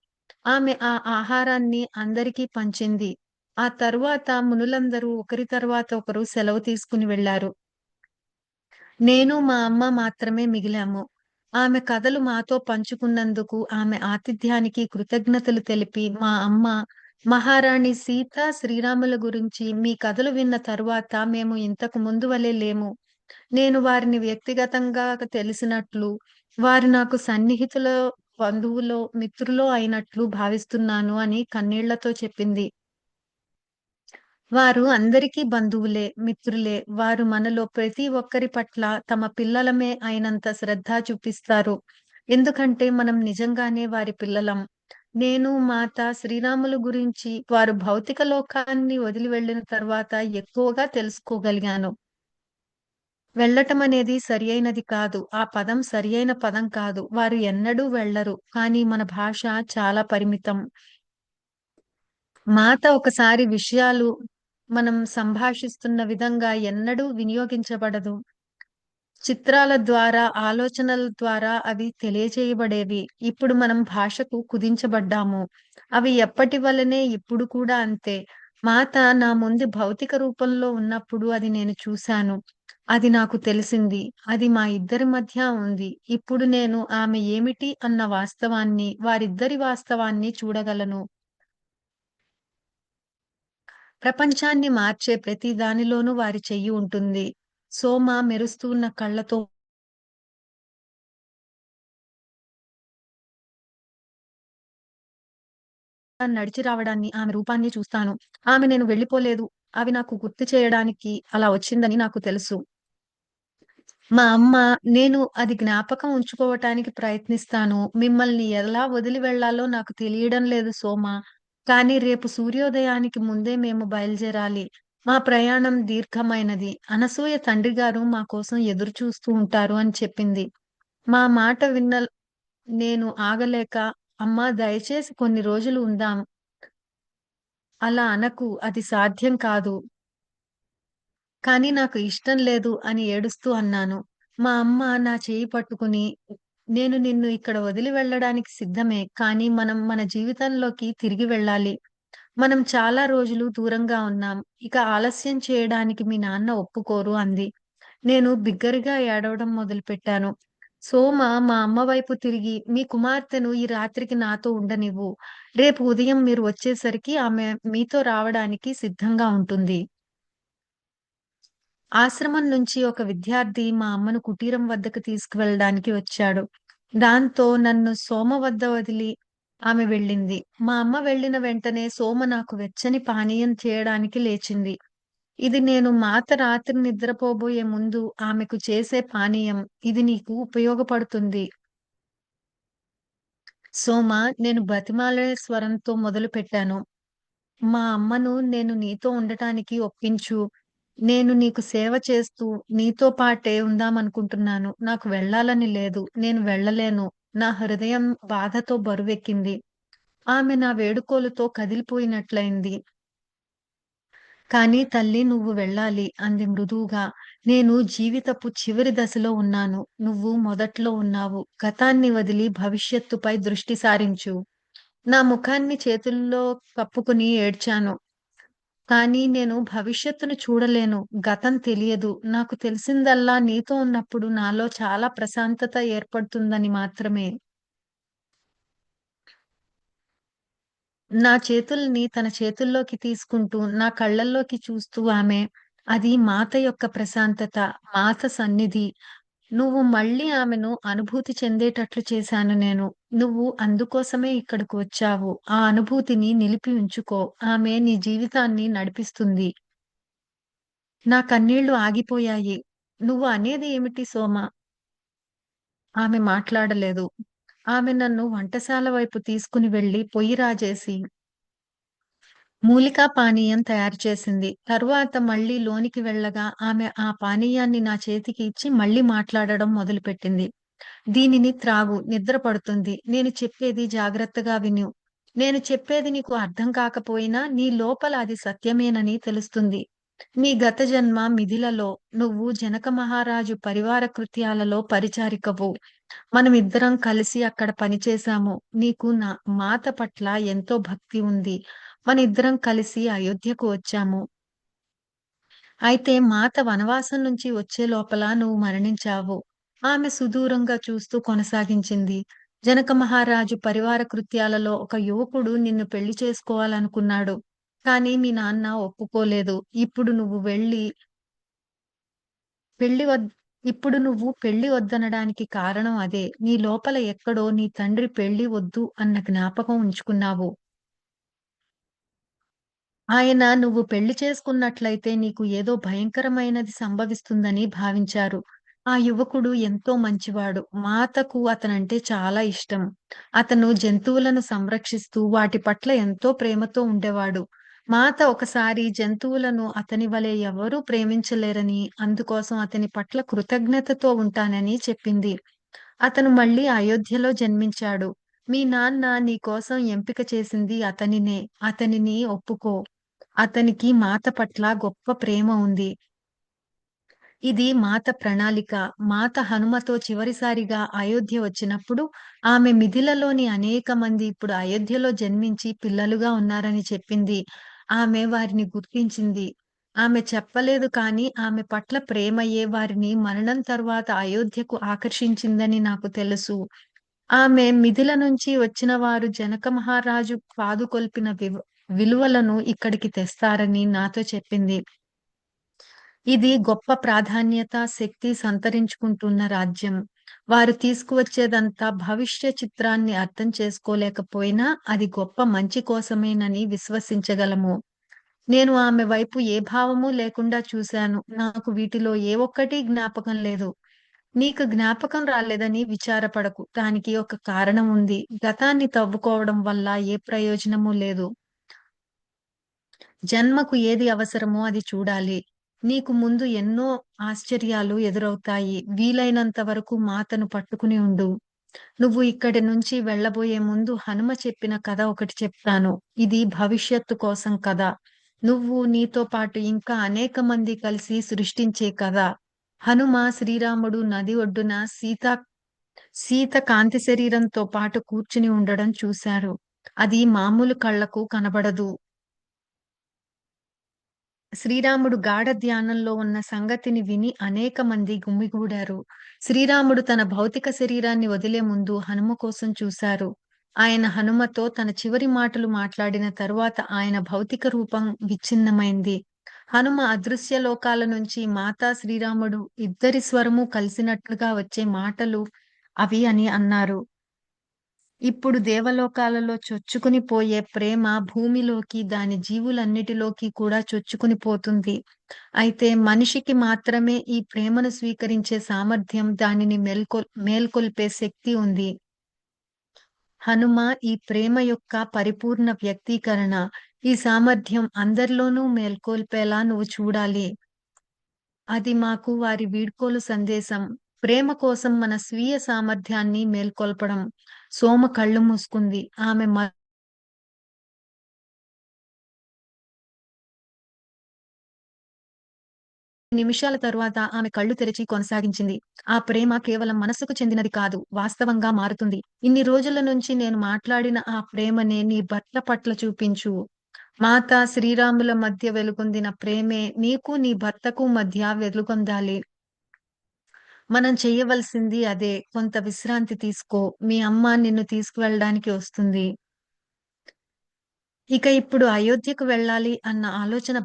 ఆమె ఆ ఆహారాన్ని అందరికీ పంచింది. ఆ తరువాత మునులందరూ ఒకరి తర్వాత ఒకరు సెలవు తీసుకుని వెళ్లారు. నేను, మా అమ్మ మాత్రమే మిగిలాము. ఆమె కథలు మాతో పంచుకున్నందుకు ఆమె ఆతిథ్యానికి కృతజ్ఞతలు తెలిపి, మా అమ్మ, "మహారాణి సీత, శ్రీరాముల గురించి మీ కథలు విన్న తరువాత మేము ఇంతకు ముందు వలె లేము. నేను వారిని వ్యక్తిగతంగా తెలిసినట్లు, వారు నాకు సన్నిహితులో, బంధువులో, మిత్రులో అయినట్లు భావిస్తున్నాను" అని కన్నీళ్లతో చెప్పింది. వారు అందరికీ బంధువులే, మిత్రులే. వారు మనలో ప్రతి ఒక్కరి పట్ల తమ పిల్లలమే అయినంత శ్రద్ధ చూపిస్తారు. ఎందుకంటే మనం నిజంగానే వారి పిల్లలం. నేను, మాత, శ్రీరాములు గురించి వారు భౌతిక లోకాన్ని వదిలి వెళ్ళిన తర్వాత ఎక్కువగా తెలుసుకోగలిగాను. వెళ్ళటమనేది సరియైనది కాదు. ఆ పదం సరియైన పదం కాదు. వారు ఎన్నడూ వెళ్లరు. కానీ మన భాష చాలా పరిమితం. మాత ఒకసారి విషయాలు మనం సంభాషిస్తున్న విధంగా ఎన్నడూ వినియోగించబడదు. చిత్రాల ద్వారా, ఆలోచనల ద్వారా అవి తెలియజేయబడేవి. ఇప్పుడు మనం భాషకు కుదించబడ్డాము. అవి ఎప్పటి వలనే ఇప్పుడు కూడా అంతే. మాత నా ముందు భౌతిక రూపంలో ఉన్నప్పుడు అది నేను చూశాను. అది నాకు తెలిసింది. అది మా ఇద్దరి మధ్య ఉంది. ఇప్పుడు నేను ఆమె ఏమిటి అన్న వాస్తవాన్ని, వారిద్దరి వాస్తవాన్ని చూడగలను. ప్రపంచాన్ని మార్చే ప్రతి దానిలోనూ వారి చెయ్యి ఉంటుంది. సోమ మెరుస్తూ ఉన్న కళ్ళతో నడిచి రావడాన్ని, ఆమె రూపాన్ని చూస్తాను. ఆమె నేను వెళ్ళిపోలేదు. అవి నాకు గుర్తు చేయడానికి అలా వచ్చిందని నాకు తెలుసు. మా అమ్మ, "నేను అది జ్ఞాపకం ఉంచుకోవటానికి ప్రయత్నిస్తాను. మిమ్మల్ని ఎలా వదిలి వెళ్ళాలో నాకు తెలియడం లేదు సోమ. కానీ రేపు సూర్యోదయానికి ముందే మేము బయలుదేరాలి. మా ప్రయాణం దీర్ఘమైనది. అనసూయ తండ్రిగారు మా కోసం ఎదురు చూస్తూ ఉంటారు" అని చెప్పింది. మా మాట విన్న నేను ఆగలేక, "అమ్మా దయచేసి కొన్ని రోజులు ఉందాం. అలా అనకు. అది సాధ్యం కాదు. కానీ నాకు ఇష్టం లేదు" అని ఏడుస్తూ అన్నాను. మా అమ్మ నా చెయ్యి పట్టుకుని, "నేను నిన్ను ఇక్కడ వదిలి వెళ్ళడానికి సిద్ధమే. కానీ మనం మన జీవితంలోకి తిరిగి వెళ్ళాలి. మనం చాలా రోజులు దూరంగా ఉన్నాం. ఇక ఆలస్యం చేయడానికి మీ నాన్న ఒప్పుకోరు" అంది. నేను బిగ్గరగా ఏడవడం మొదలుపెట్టాను. సోమ మా అమ్మ వైపు తిరిగి, "మీ కుమార్తెను ఈ రాత్రికి నాతో ఉండనివ్వు. రేపు ఉదయం మీరు వచ్చేసరికి ఆమె మీతో రావడానికి సిద్ధంగా ఉంటుంది." ఆశ్రమం నుంచి ఒక విద్యార్థి మా అమ్మను కుటీరం వద్దకు తీసుకువెళ్ళడానికి వచ్చాడు. దాంతో నన్ను సోమ వద్ద వదిలి ఆమె వెళ్ళింది. మా అమ్మ వెళ్ళిన వెంటనే సోమ నాకు వెచ్చని పానీయం చేయడానికి లేచింది. ఇది నేను మాత రాత్రి నిద్రపోబోయే ముందు ఆమెకు చేసే పానీయం. ఇది నీకు ఉపయోగపడుతుంది. సోమ, నేను బతిమాలే స్వరంతో మొదలుపెట్టాను. మా అమ్మను నేను నీతో ఉండటానికి ఒప్పించు. నేను నీకు సేవ చేస్తూ నీతో పాటే ఉందామనుకుంటున్నాను. నాకు వెళ్ళాలని లేదు. నేను వెళ్ళలేను. నా హృదయం బాధతో బరువెక్కింది. ఆమె నా వేడుకోలుతో కదిలిపోయినట్లయింది. కానీ తల్లి నువ్వు వెళ్ళాలి అంది మృదువుగా. నేను జీవితపు చివరి దశలో ఉన్నాను. నువ్వు మొదట్లో ఉన్నావు. గతాన్ని వదిలి భవిష్యత్తుపై దృష్టి సారించు. నా ముఖాన్ని చేతుల్లో కప్పుకుని ఏడ్చాను. కానీ నేను భవిష్యత్తును చూడలేను. గతం తెలియదు. నాకు తెలిసిందల్లా నీతో ఉన్నప్పుడు నాలో చాలా ప్రశాంతత ఏర్పడుతుందని మాత్రమే. నా చేతుల్ని తన చేతుల్లోకి తీసుకుంటూ, నా కళ్ళల్లోకి చూస్తూ ఆమె, "అది మాత యొక్క ప్రశాంతత, మాత సన్నిధి. నువ్వు మళ్ళీ ఆమెను అనుభూతి చెందేటట్లు చేశాను నేను. నువ్వు అందుకోసమే ఇక్కడకు వచ్చావు. ఆ అనుభూతిని నిలిపి ఉంచుకో. ఆమె నీ జీవితాన్ని నడిపిస్తుంది." నా కన్నీళ్లు ఆగిపోయాయి. "నువ్వు అనేది ఏమిటి సోమ?" ఆమె మాట్లాడలేదు. ఆమె నన్ను వంటశాల వైపు తీసుకుని వెళ్లి పొయ్యి రాజేసి మూలికా పానీయం తయారు చేసింది. తరువాత మళ్ళీ లోనికి వెళ్ళగా ఆమె ఆ పానీయాన్ని నా చేతికి ఇచ్చి మళ్ళీ మాట్లాడడం మొదలుపెట్టింది. "దీనిని త్రాగు. నిద్ర పడుతుంది. నేను చెప్పేది జాగ్రత్తగా విను. నేను చెప్పేది నీకు అర్థం కాకపోయినా నీ లోపల అది సత్యమేనని తెలుస్తుంది. నీ గత జన్మ మిథిలలో నువ్వు జనక మహారాజు పరివార కృత్యాలలో పరిచారికవు. మనమిద్దరం కలిసి అక్కడ పనిచేశాము. నీకు నా మాత పట్ల ఎంతో భక్తి ఉంది. మనిద్దరం కలిసి అయోధ్యకు వచ్చాము. అయితే మాత వనవాసం నుంచి వచ్చే లోపల నువ్వు మరణించావు." ఆమె సుదూరంగా చూస్తూ కొనసాగించింది. "జనక మహారాజు పరివార కృత్యాలలో ఒక యువకుడు నిన్ను పెళ్లి చేసుకోవాలనుకున్నాడు. కానీ మీ నాన్న ఒప్పుకోలేదు. పెళ్లి వద్ ఇప్పుడు నువ్వు పెళ్లి వద్దనడానికి కారణం అదే. నీ లోపల ఎక్కడో నీ తండ్రి పెళ్లి వద్దు అన్న జ్ఞాపకం ఉంచుకున్నావు. ఆయన నువ్వు పెళ్లి చేసుకున్నట్లయితే నీకు ఏదో భయంకరమైనది సంభవిస్తుందని భావించారు. ఆ యువకుడు ఎంతో మంచివాడు. మాతకు అతనంటే చాలా ఇష్టం. అతను జంతువులను సంరక్షిస్తూ వాటి పట్ల ఎంతో ప్రేమతో ఉండేవాడు. మాత ఒకసారి జంతువులను అతని వలె ఎవరూ ప్రేమించలేరని, అందుకోసం అతని పట్ల కృతజ్ఞతతో ఉంటానని చెప్పింది. అతను మళ్ళీ అయోధ్యలో జన్మించాడు. మీ నాన్న నీకోసం ఎంపిక చేసింది అతనినే. అతనిని ఒప్పుకో. అతనికి మాత పట్ల గొప్ప ప్రేమ ఉంది. ఇది మాత ప్రణాళిక. మాత హనుమతో చివరిసారిగా అయోధ్య వచ్చినప్పుడు ఆమె మిథిలలోని అనేక మంది ఇప్పుడు అయోధ్యలో జన్మించి పిల్లలుగా ఉన్నారని చెప్పింది. ఆమె వారిని గుర్తించింది. ఆమె చెప్పలేదు కానీ ఆమె పట్ల ప్రేమయే వారిని మరణం తర్వాత అయోధ్యకు ఆకర్షించిందని నాకు తెలుసు. ఆమె మిథిల నుంచి వచ్చిన వారు జనక మహారాజు పాదుకొల్పిన విలువలను ఇక్కడికి తెస్తారని నాతో చెప్పింది. ఇది గొప్ప ప్రాధాన్యత, శక్తి సంతరించుకుంటున్న రాజ్యం. వారు తీసుకువచ్చేదంతా భవిష్య చిత్రాన్ని అర్థం చేసుకోలేకపోయినా అది గొప్ప మంచి కోసమేనని విశ్వసించగలము. నేను ఆమె వైపు ఏ భావమూ లేకుండా చూశాను. నాకు వీటిలో ఏ ఒక్కటీ జ్ఞాపకం లేదు. నీకు జ్ఞాపకం రాలేదని విచారపడకు. దానికి ఒక కారణం ఉంది. గతాన్ని తవ్వుకోవడం వల్ల ఏ ప్రయోజనమూ లేదు. జన్మకు ఏది అవసరమో అది చూడాలి. నీకు ముందు ఎన్నో ఆశ్చర్యాలు ఎదురవుతాయి. వీలైనంత వరకు మాతను పట్టుకుని ఉండు. నువ్వు ఇక్కడి నుంచి వెళ్ళబోయే ముందు హనుమ చెప్పిన కథ ఒకటి చెప్తాను. ఇది భవిష్యత్తు కోసం కథ. నువ్వు నీతో పాటు ఇంకా అనేక మంది కలిసి సృష్టించే కథ. హనుమ శ్రీరాముడు నది ఒడ్డున సీత కాంతి శరీరంతో పాటు కూర్చుని ఉండడం చూశాడు. అది మామూలు కళ్ళకు కనబడదు. శ్రీరాముడు గాఢ ధ్యానంలో ఉన్న సంగతిని విని అనేక మంది గుమిగూడారు. శ్రీరాముడు తన భౌతిక శరీరాన్ని వదిలే ముందు హనుమ కోసం చూశారు. ఆయన హనుమతో తన చివరి మాటలు మాట్లాడిన తరువాత ఆయన భౌతిక రూపం విచ్ఛిన్నమైంది. హనుమ అదృశ్య లోకాల నుంచి మాతా శ్రీరాముడు ఇద్దరి స్వరము కలిసినట్లుగా వచ్చే మాటలు అవి అని అన్నారు. ఇప్పుడు దేవలోకాలలో చొచ్చుకుని పోయే ప్రేమ భూమిలోకి, దాని జీవులన్నిటిలోకి కూడా చొచ్చుకుని పోతుంది. అయితే మనిషికి మాత్రమే ఈ ప్రేమను స్వీకరించే సామర్థ్యం, దానిని మేల్కొల్పే శక్తి ఉంది. హనుమ ఈ ప్రేమ యొక్క పరిపూర్ణ వ్యక్తీకరణ. ఈ సామర్థ్యం అందరిలోనూ మేల్కొల్పేలా నువ్వు చూడాలి. అది మాకు వారి వీడ్కోలు సందేశం. ప్రేమ కోసం మన స్వీయ సామర్థ్యాన్ని మేల్కొల్పడం. సోమ కళ్ళు మూసుకుంది. ఆమె నిమిషాల తరువాత ఆమె కళ్ళు తెరిచి కొనసాగించింది. ఆ ప్రేమ కేవలం మనస్సుకు చెందినది కాదు, వాస్తవంగా మారుతుంది. ఇన్ని రోజుల నుంచి నేను మాట్లాడిన ఆ ప్రేమనే నీ భర్త పట్ల చూపించు. మాత శ్రీరాముల మధ్య వెలుగొందిన ప్రేమే నీకు, నీ భర్తకు మధ్య వెలుగొందాలి. మనం చెయ్యవలసింది అదే. కొంత విశ్రాంతి తీసుకో. మీ అమ్మ నిన్ను తీసుకువెళ్ళడానికి వస్తుంది. ఇక ఇప్పుడు అయోధ్యకు వెళ్ళాలి అన్న ఆలోచన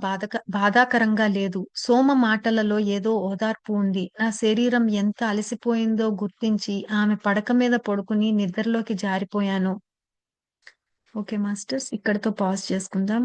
బాధాకరంగా లేదు. సోమ మాటలలో ఏదో ఓదార్పు ఉంది. నా శరీరం ఎంత అలసిపోయిందో గుర్తించి ఆమె పడక మీద పడుకుని నిద్రలోకి జారిపోయాను. ఓకే మాస్టర్స్, ఇక్కడితో పాజ్ చేసుకుందాం.